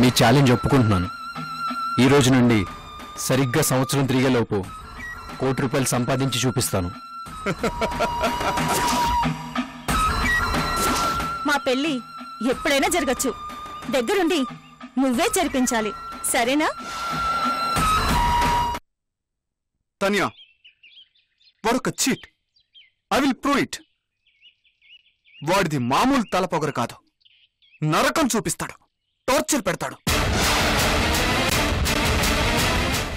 మీ challenge ఒప్పుకుంటున్నాను. ఈ రోజు నుండి సరిగ్గా సంవత్సరం తిరిగేలోపు ₹1,00,00,000 సంపాదించి చూపిస్తాను. మా పెళ్లి ఎప్పుడైనా జరగచ్చు. దగ్గరుండి నువ్వే జరిపించాలి, సరేనా? తన్యా, వాడొక cheat. I will prove it. వాడిది మామూలు తలపొగరు కాదు, నరకం చూపిస్తాడు, టార్చర్ పెడతాడు.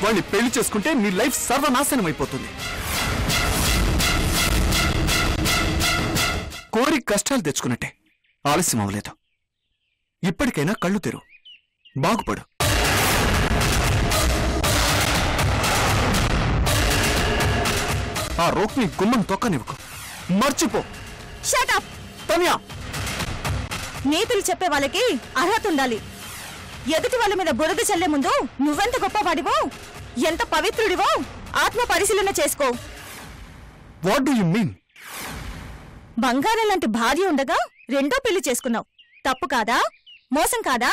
వాడిని పెళ్లి చేసుకుంటే నీ లైఫ్ సర్వనాశనం అయిపోతుంది. కోరి కష్టాలు తెచ్చుకున్నట్టే. ఆలస్యం అవ్వలేదు. ఇప్పటికైనా కళ్ళు తెరు, బాగుపడు. ఆ రోక్ని గుమ్మం తొక్కనివ్వకు, మర్చిపో. Shut up. తన్యా, నీతులు చెప్పే వాళ్ళకి అర్హత ఉండాలి. ఎదుటి వాళ్ళ మీద బురద చల్లే ముందు నువ్వెంత గొప్పవాడివో, ఎంత పవిత్రుడివో ఆత్మ పరిశీలన చేసుకో. What do you mean? బంగారం లాంటి భార్య ఉండగా రెండో పెళ్లి చేసుకున్నావు. తప్పు కాదా? మోసం కాదా?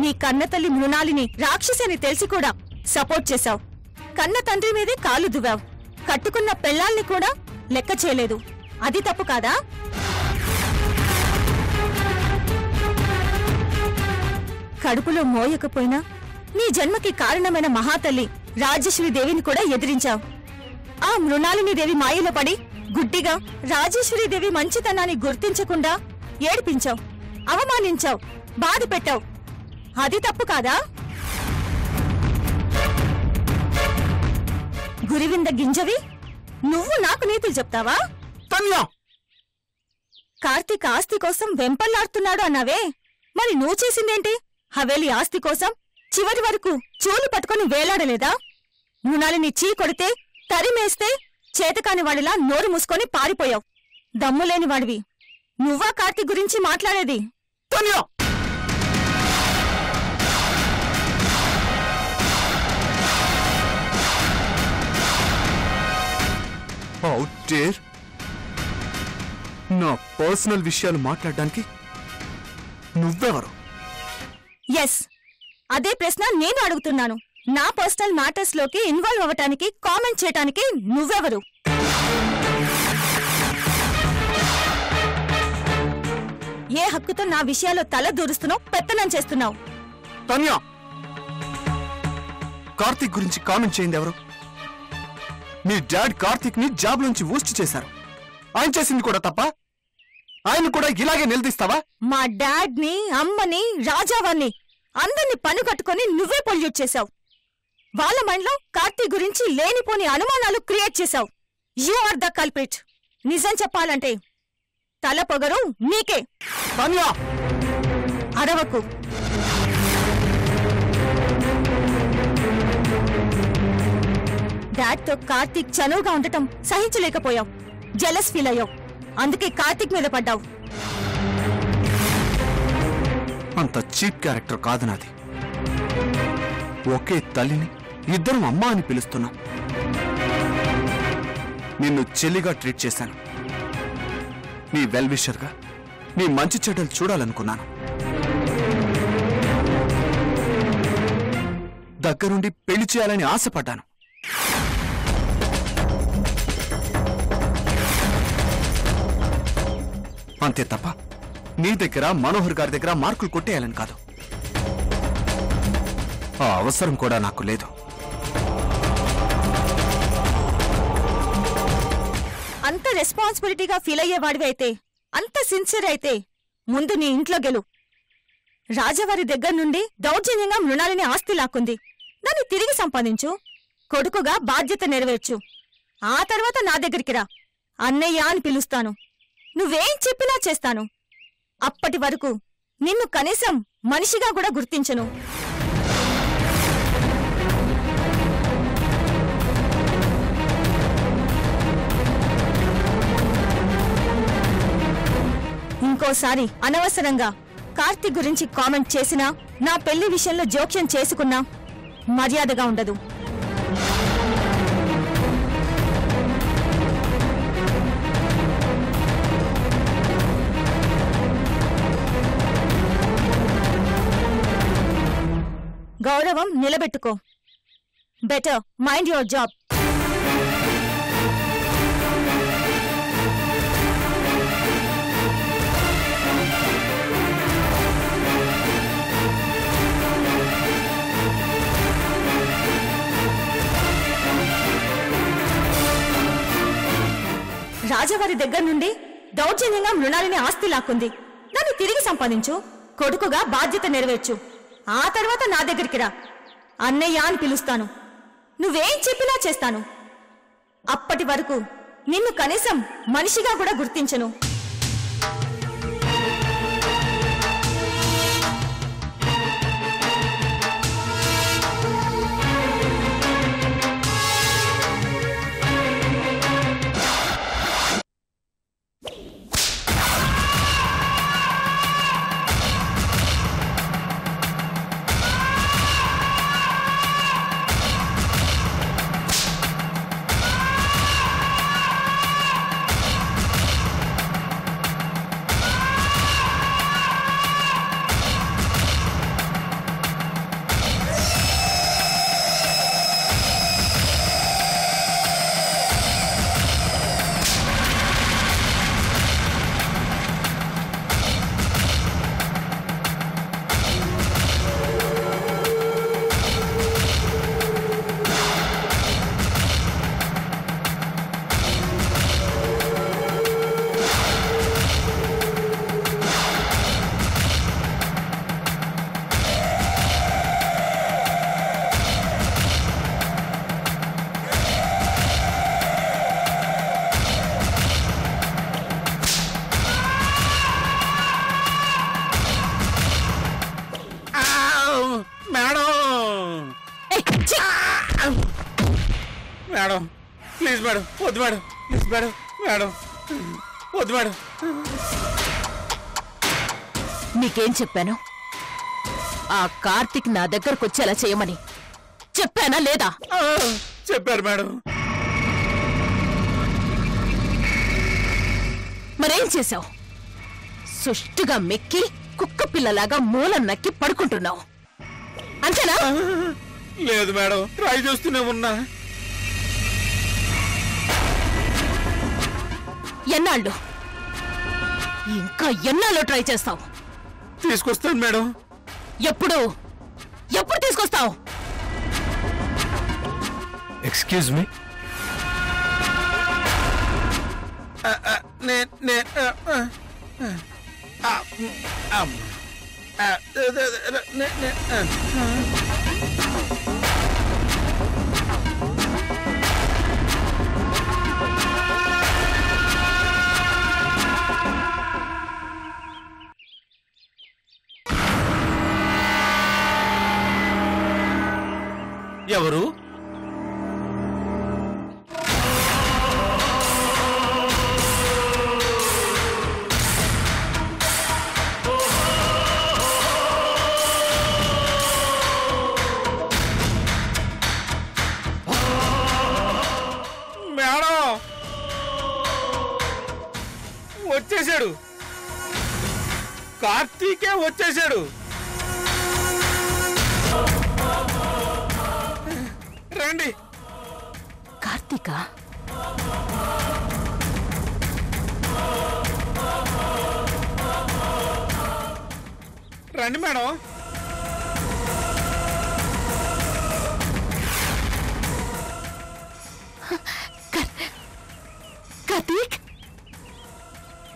నీ కన్న తల్లి మృణాలిని రాక్షసని తెలిసి కూడా సపోర్ట్ చేశావు. కన్న తండ్రి మీదే కాలు దువ్వావు. కట్టుకున్న పెళ్లాల్ని కూడా లెక్క చేయలేదు. అది తప్పు కాదా? కడుపులో మోయకపోయినా నీ జన్మకి కారణమైన మహాతల్లి రాజేశ్వరీదేవిని కూడా ఎదిరించావు. ఆ మృణాలిని దేవి మాయలో పడి గుడ్డిగా రాజేశ్వరీదేవి మంచితనాన్ని గుర్తించకుండా ఏడిపించావు, అవమానించావు, బాధ పెట్టావు. అది తప్పు కాదా? గురివింద గింజవి నువ్వు నాకు నీతులు చెప్తావా? తన్యా, కార్తీక్ ఆస్తి కోసం వెంపల్లాడుతున్నాడు అన్నావే, మరి నువ్వు చేసిందేంటి? హవేలి ఆస్తి కోసం చివరి వరకు చూలు పట్టుకుని వేలాడలేదా? మృణాలిని చీ కొడితే, తరిమేస్తే చేతకాని వాడిలా నోరు మూసుకొని పారిపోయావు. దమ్ములేని వాడివి నువ్వా కార్తీక్ గురించి మాట్లాడేది? తన్యా, హౌ డేర్ నా పర్సనల్ విషయాలు మాట్లాడడానికి నువ్వెవరు? ఎస్, అదే ప్రశ్న నేను అడుగుతున్నాను. నా పర్సనల్ మ్యాటర్స్ లోకి ఇన్వాల్వ్ అవ్వటానికి, కామెంట్ చేయటానికి నువ్వెవరు? ఏ హక్కుతో నా విషయాల్లో తల దూరుస్తున్నావు, పెత్తనం చేస్తున్నావు? తన్యా, కార్తీక్ గురించి కామెంట్ చేయింది ఎవరు? మీ డాడ్ కార్తీక్ ని జాబ్ నుంచి ఊస్ట్ చేశారు. ఆయన చేసింది కూడా తప్ప? ఆయన కూడా ఇలాగే నిలదీస్తావా? మా డాడ్ ని, అమ్మని, రాజావాన్ని అందరినీ పని కట్టుకుని నువ్వే పొల్యూట్ చేశావు. వాళ్ళ మైండ్లో కార్తీక్ గురించి లేనిపోని అనుమానాలు క్రియేట్ చేశావు. You are the culprit. నిజం చెప్పాలంటే తల పొగరు నీకే. తన్యా, అరవకు. డాడ్తో కార్తీక్ చనువుగా ఉండటం సహించలేకపోయావు. జెలస్ ఫీల్ అయ్యావు. అందుకే కార్తీక్ మీద పడ్డావు. అంత చీప్ క్యారెక్టర్ కాదు నాది. ఒకే తల్లిని ఇద్దరం అమ్మ అని పిలుస్తున్నాం. నిన్ను చెల్లిగా ట్రీట్ చేశాను. నీ వెల్ విషర్గా నీ మంచి చెడ్డలు చూడాలనుకున్నాను. దగ్గరుండి పెళ్లి చేయాలని ఆశపడ్డాను. అంతే తప్ప నీ దగ్గర, మనోహర్ గారి దగ్గర మార్కులు కొట్టేయాలని కాదు. ఆ అవసరం కూడా నాకు లేదు. అంత రెస్పాన్సిబిలిటీగా ఫీల్ అయ్యేవాడివి అయితే, అంత సిన్సియర్ అయితే ముందు నీ ఇంట్లో గెలు. రాజావారి దగ్గర నుండి దౌర్జన్యంగా మృణాలిని ఆస్తి లాక్కుంది. దాన్ని తిరిగి సంపాదించు. కొడుకుగా బాధ్యత నెరవేర్చు. ఆ తర్వాత నా దగ్గరికి రా. అన్నయ్య అని పిలుస్తాను. నువ్వేం చెప్పినా చేస్తాను. అప్పటి వరకు నిన్ను కనీసం మనిషిగా కూడా గుర్తించను. ఇంకోసారి అనవసరంగా కార్తీక్ గురించి కామెంట్ చేసినా, నా పెళ్లి విషయంలో జోక్యం చేసుకున్నా మర్యాదగా ఉండదు. గౌరవం నిలబెట్టుకో. Better mind your job. రాజావారి దగ్గర నుండి దౌర్జన్యంగా మృణాలిని ఆస్తి లాక్కుంది. దాన్ని తిరిగి సంపాదించు, కొడుకుగా బాధ్యత నెరవేర్చు. ఆ తర్వాత నా దగ్గరికి రా, అన్నయ్య అని పిలుస్తాను. నువ్వేం చెప్పినా చేస్తాను. అప్పటి వరకు నిన్ను కనీసం మనిషిగా కూడా గుర్తించను. మేడం ప్లీజ్ మేడం, వద్దు మేడం, ప్లీజ్ మేడం, మేడం వద్దు మేడం. మీకేం చెప్పాను? ఆ కార్తిక్ నా దగ్గరకు వచ్చేలా చేయమని చెప్పానా లేదా? చెప్పారు మేడం. మరేం చేశావు? సుష్టుగా మెక్కి కుక్క పిల్లలాగా మూలం నక్కి పడుకుంటున్నావు అంతేనా? లేదు మేడం, ట్రై చేస్తూనే ఉన్నా. ఎన్నాళ్ళు ఇంకా ఎన్నాళ్ళు ట్రై చేస్తావు? తీసుకొస్తాను మేడం. ఎప్పుడు ఎప్పుడు తీసుకొస్తావు? ఎక్స్క్యూజ్ మీ, ఎవరు? మేడం వచ్చేసాడు, కార్తీకే వచ్చేసాడు. రండి. కార్తీక రండి మేడం. కార్తీక్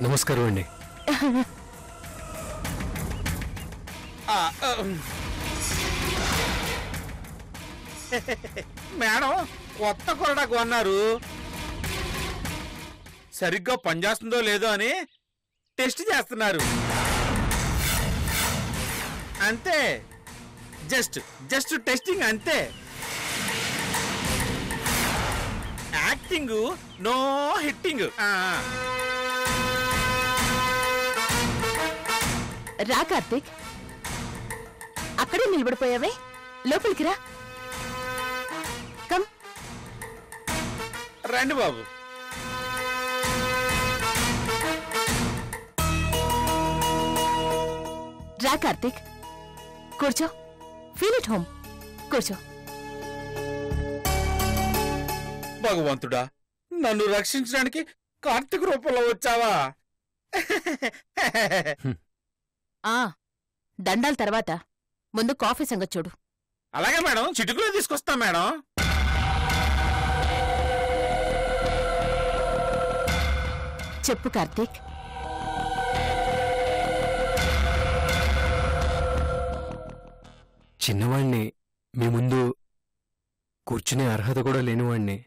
నమస్కారం అండి. మేడం కొత్త కొరడా కొన్నారు, సరిగ్గా పనిచేస్తుందో లేదో అని టెస్ట్ చేస్తున్నారు అంతే. జస్ట్ జస్ట్ టెస్టింగ్ అంతే. Acting no hitting. రా కార్తీక్, అక్కడే నిలబడిపోయావే, లోపలికి రా. కమ్. రండి బాబు. రా కార్తీక్, కూర్చో. Feel it home. కూర్చో. భగవంతుడా, నన్ను రక్షించడానికి కార్తీక్ రూపంలో వచ్చావా? ఆ దండాల తర్వాత ముందు కాఫీ సంగతి చూడు. అలాగే మేడం, చిటుకులో తీసుకొస్తా మేడం. చెప్పు కార్తీక్. చిన్నవాణ్ణి, మీ ముందు కూర్చునే అర్హత కూడా లేనివాణ్ణి.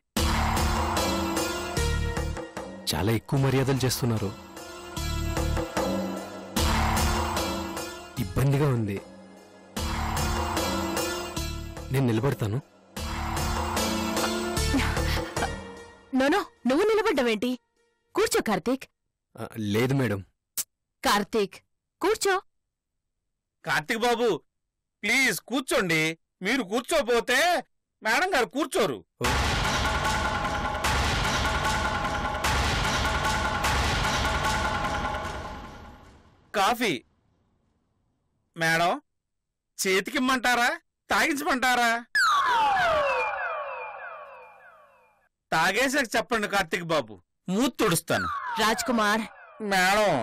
చాలా ఎక్కువ మర్యాదలు చేస్తున్నారు. ఇబ్బందిగా ఉంది. నేను నిలబడతాను. నోనో, నువ్వు నిలబడ్డావేంటి? కూర్చో కార్తీక్. లేదు మేడం. కార్తీక్ కూర్చో. కార్తీక్ బాబు, ప్లీజ్ కూర్చోండి. మీరు కూర్చోపోతే మేడం గారు కూర్చోరు. Coffee madam, చేతికిమ్మంటారా, తాగించమంటారా? తాగేసాక చెప్పండి కార్తీక్ బాబు, మూతి తుడుస్తాను. రాజ్ కుమార్. మేడం,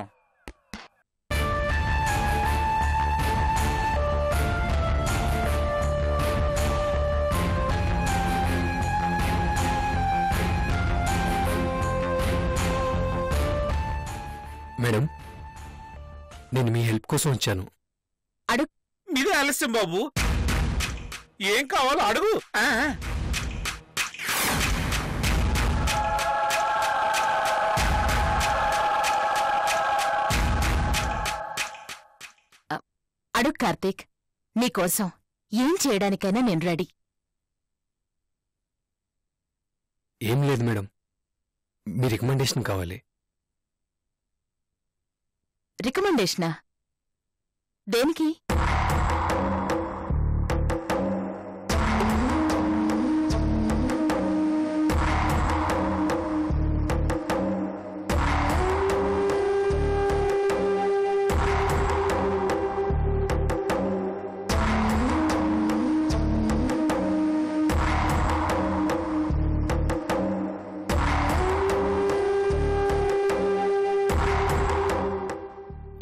మేడం, నేను మీ హెల్ప్ కోసం వచ్చాను. మీదే ఆలస్యం బాబు. ఏం కావాలో అడుగు. అడుగు కార్తీక్. నీకోసం ఏం చేయడానికైనా నేను రెడీ. ఏం లేదు మేడం, మీ రికమెండేషన్ కావాలి. రికమెండేషనా? దేనికి?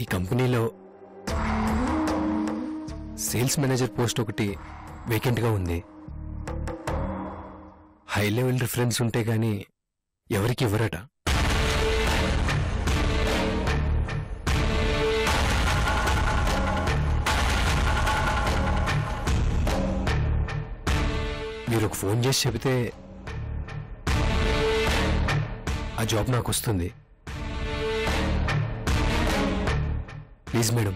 ఈ కంపెనీలో సేల్స్ మేనేజర్ పోస్ట్ ఒకటి వేకెంట్గా ఉంది. హై లెవెల్ రిఫరెన్స్ ఉంటే గానీ ఎవరికి ఇవ్వరట. మీరు ఒక ఫోన్ చేసి చెబితే ఆ జాబ్ నాకు వస్తుంది. Please madam.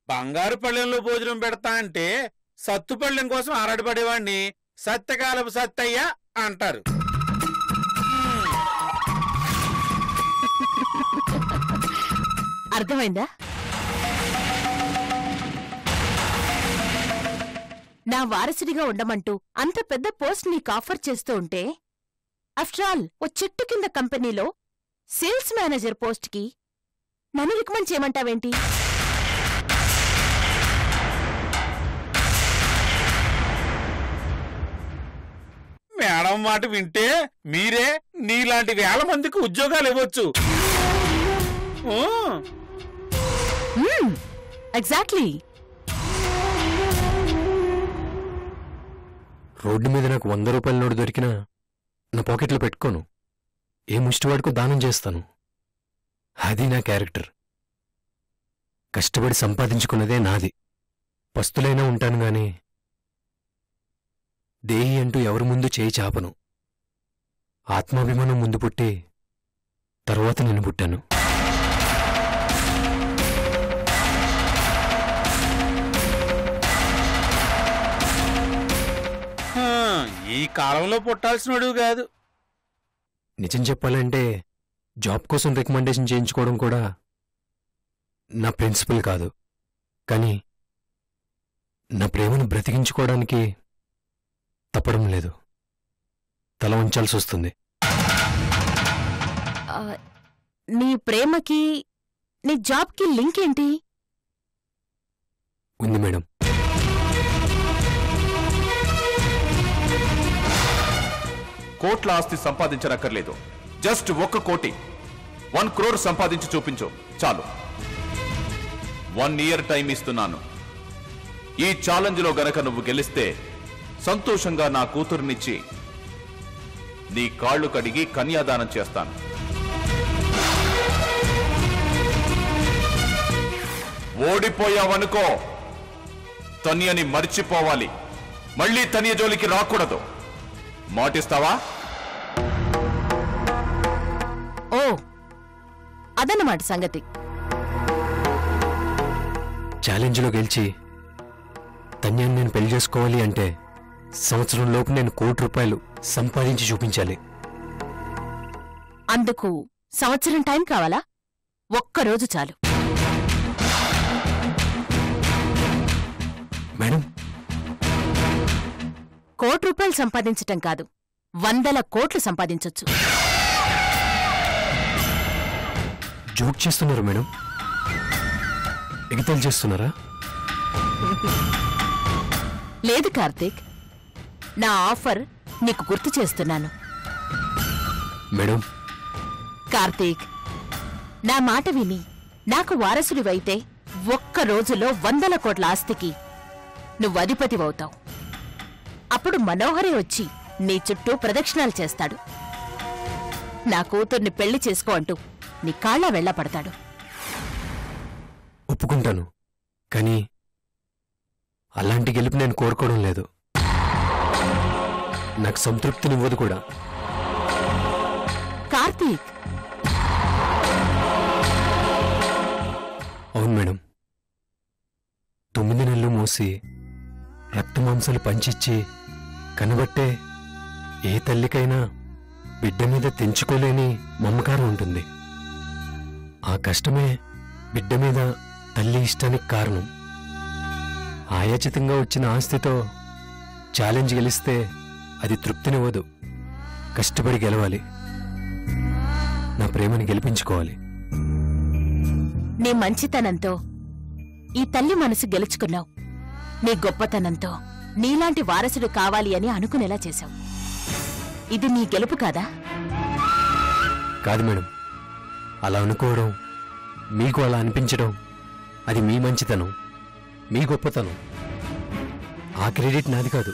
బంగారు పళ్ళెంలో భోజనం పెడతా అంటే సత్తు పళ్ళెం కోసం ఆరాటపడేవాణ్ణి సత్యకాలపు సత్తయ్య అంటారు. అర్థమైందా? నా వారసుడిగా ఉండమంటూ అంత పెద్ద పోస్ట్ నీకు ఆఫర్ చేస్తూ ఉంటే, ఆఫ్టర్ ఆల్ ఓ చెట్టు కింద కంపెనీలో సేల్స్ మేనేజర్ పోస్ట్కి నన్ను రికమెండ్ చేయమంటావేంటి? మేడం మాట వింటే మీరే నీలాంటి వేల మందికి ఉద్యోగాలు ఇవ్వచ్చు. ఎగ్జాక్ట్లీ. రోడ్డు మీద నాకు 100 రూపాయల నోటు దొరికినా నా పాకెట్లో పెట్టుకోను. ఏ ముష్టివాడికో దానం చేస్తాను. అది నా క్యారెక్టర్. కష్టపడి సంపాదించుకున్నదే నాది. పస్తులైనా ఉంటాను గాని దేహి అంటూ ఎవరి ముందు చేయి చాపను. ఆత్మాభిమానం ముందు పుట్టి తరువాత నేను పుట్టాను. ఈ కాలంలో పుట్టాల్సినోడు కాదు. నిజం చెప్పాలంటే జాబ్ కోసం రికమెండేషన్ చేయించుకోవడం కూడా నా ప్రిన్సిపల్ కాదు. కానీ నా ప్రేమను బ్రతికించుకోవడానికి తప్పడం లేదు. తల ఉంచాల్సి వస్తుంది. నీ ప్రేమకి నీ జాబ్కి లింక్ ఏంటి? ఉంది మేడం. కోట్ల ఆస్తి సంపాదించనక్కర్లేదు. జస్ట్ 1 కోటి 1 crore సంపాదించి చూపించు చాలు. 1 year టైం ఇస్తున్నాను. ఈ ఛాలెంజ్లో గనక నువ్వు గెలిస్తే సంతోషంగా నా కూతురునిచ్చి నీ కాళ్ళు కడిగి కన్యాదానం చేస్తాను. ఓడిపోయావనుకో తన్యని మర్చిపోవాలి. మళ్ళీ తన్య జోలికి రాకూడదు. మాటిస్తావా? ఓ అదన్నమాట సంగతి. ఛాలెంజ్లో గెలిచి తన్యాన్ని నేను పెళ్లి చేసుకోవాలి అంటే సంవత్సరంలోపు నేను ₹1 కోటి సంపాదించి చూపించాలి. అందుకు సంవత్సరం టైం కావాలా? 1 రోజు చాలు. మేడం, ₹1 కోటి సంపాదించటం కాదు, 100 కోట్లు సంపాదించొచ్చు. జోక్ చేస్తున్నారు మేడం? ఎగతాళి చేస్తున్నారా? లేదు కార్తీక్, నా ఆఫర్ నీకు గుర్తు చేస్తున్నాను. మేడం, కార్తీక్, నా మాట విని నాకు వారసుడివైతే 1 రోజులో 100 కోట్ల ఆస్తికి నువ్వు అధిపతివవుతావు. అప్పుడు మనోహరే వచ్చి నీ చుట్టూ ప్రదక్షిణాలు చేస్తాడు. నా కూతుర్ని పెళ్లి చేసుకో అంటూ నీ కాళ్ళ వెళ్ళపడతాడు. ఒప్పుకుంటాను, కానీ అలాంటి గెలుపు నేను కోరుకోవడం లేదు. నాకు సంతృప్తినివ్వదు కూడా. కార్తీక్, అవును మేడం, 9 నెలలు మోసి రక్తమాంసాలు పంచిచ్చి కనబట్టే ఏ తల్లికైనా బిడ్డ మీద తెంచుకోలేని మమకారం ఉంటుంది. ఆ కష్టమే బిడ్డ మీద తల్లి ఇష్టానికి కారణం. ఆయాచితంగా వచ్చిన ఆస్తితో ఛాలెంజ్ గెలిస్తే అది తృప్తినివ్వదు. కష్టపడి గెలవాలి. నా ప్రేమని గెలిపించుకోవాలి. నీ మంచితనంతో ఈ తల్లి మనసు గెలుచుకున్నావు. నీ గొప్పతనంతో నీలాంటి వారసుడు కావాలి అని అనుకునేలా చేశావు. ఇది నీ గెలుపు కాదా? కాదు మేడం, అలా అనుకోవడం, మీకు అలా అనిపించడం అది మీ మంచితనం, మీ గొప్పతనం. ఆ క్రెడిట్ నాది కాదు,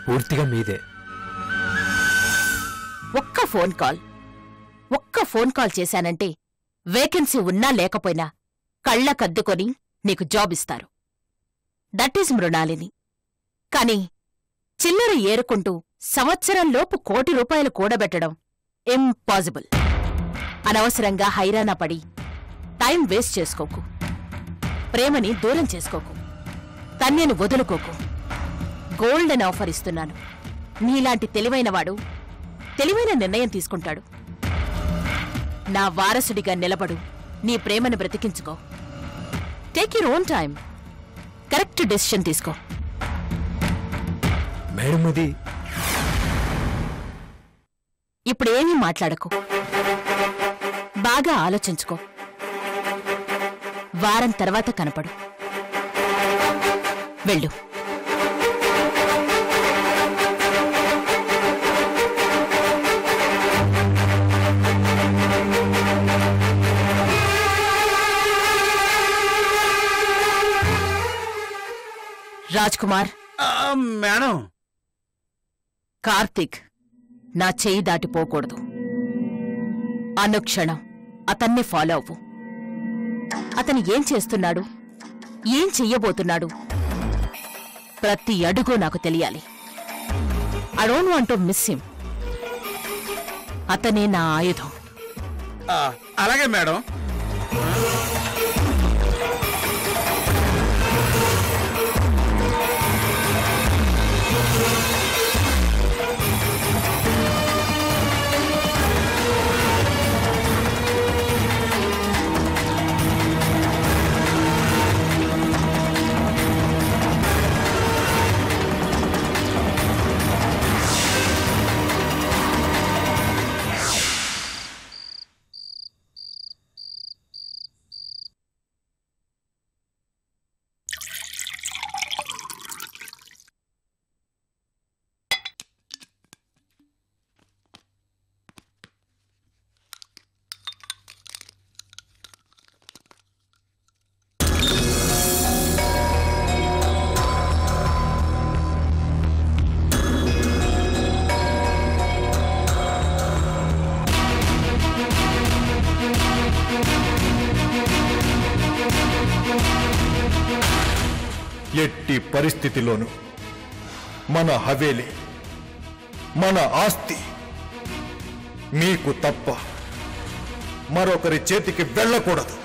పూర్తిగా మీదే. ఒక్క ఫోన్ కాల్ చేశానంటే వేకెన్సీ ఉన్నా లేకపోయినా కళ్ళకద్దుకొని నీకు జాబ్ ఇస్తారు. That is Mrinalini. కాని చిల్లర ఏరుకుంటూ సంవత్సరంలోపు ₹1 కోటి కూడబెట్టడం ఇంపాసిబుల్. అనవసరంగా హైరానా పడి టైం వేస్ట్ చేసుకోకు. ప్రేమని దూరం చేసుకోకు. తన్యను వదులుకోకు. గోల్డెన్ ఆఫర్ ఇస్తున్నాను. నీలాంటి తెలివైనవాడు తెలివైన నిర్ణయం తీసుకుంటాడు. నా వారసుడిగా నిలబడు. నీ ప్రేమను బ్రతికించుకో. Take your own time. Correct decision తీసుకో. మేడం, అది ఇప్పుడేమీ మాట్లాడకు. బాగా ఆలోచించుకో. వారం తర్వాత కనపడు. వెళ్ళు. రాజ్ కుమార్, మేడం, కార్తీక్ నా చేయి దాటిపోకూడదు. అనుక్షణం అతన్ని ఫాలో అవ్వు. అతను ఏం చేస్తున్నాడు, ఏం చెయ్యబోతున్నాడు, ప్రతి అడుగు నాకు తెలియాలి. I don't want to miss him. అతనే నా ఆయుధం. అలాగే మేడం. ఎట్టి పరిస్థితిలోనూ మన హవేలి, మన ఆస్తి మీకు తప్ప మరొకరి చేతికి వెళ్ళకూడదు.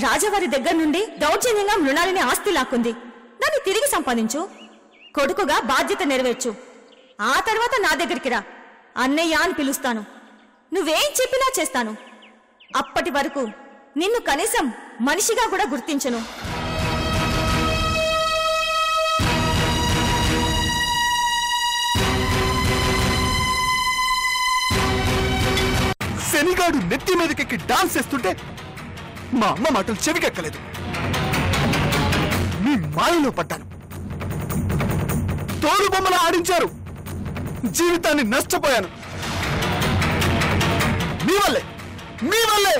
రాజవారి దగ్గర నుండి దౌర్జన్యంగా మృణాలిని ఆస్తి లాక్కుంది. దాన్ని తిరిగి సంపాదించు, కొడుకుగా బాధ్యత నెరవేర్చు. ఆ తర్వాత నా దగ్గరికి రా, అన్నయ్య అని పిలుస్తాను. నువ్వేం చెప్పినా చేస్తాను. అప్పటి వరకు నిన్ను కనీసం మనిషిగా కూడా గుర్తించను. శనిగాడు నెత్తి మీదకెక్కి డాన్స్ చేస్తుంటే మా అమ్మ మాటలు చెవికెక్కలేదు. మీ మాయలో పడ్డాను. తోలు బొమ్మలా ఆడించారు. జీవితాన్ని నష్టపోయాను. మీ వల్లే